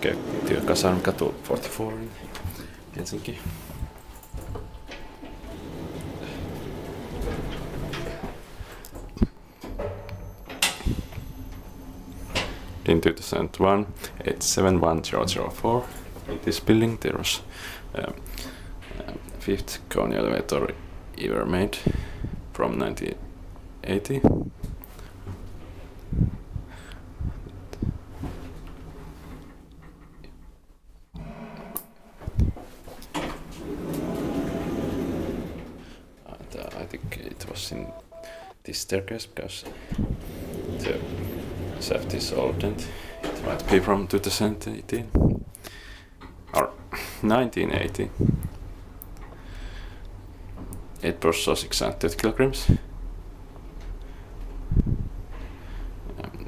koskee Kasarmikatu 44 in Helsinki. In 2001, 871004, in this building there was fifth Kone elevator ever made from 1980. I think it was in this staircase because the shaft is old and it might be from 2018 or 1980. 8 persons, 630 kilograms.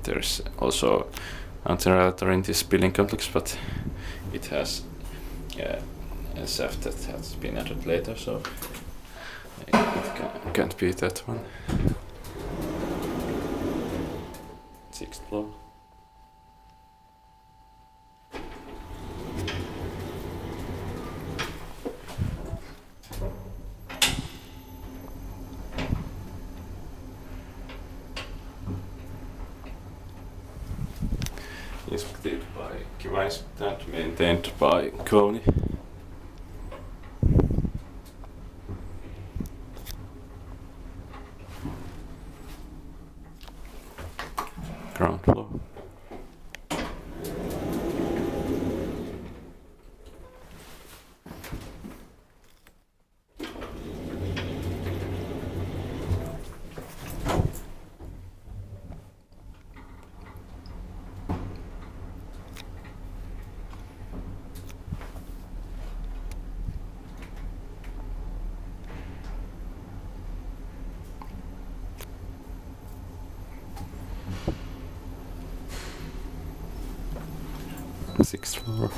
There is also another elevator in this building complex, but it has a shaft that has been added later, so it can't be that one. 6th floor. Inspected by Kone and maintained by Kone. Ground floor. Sixth floor.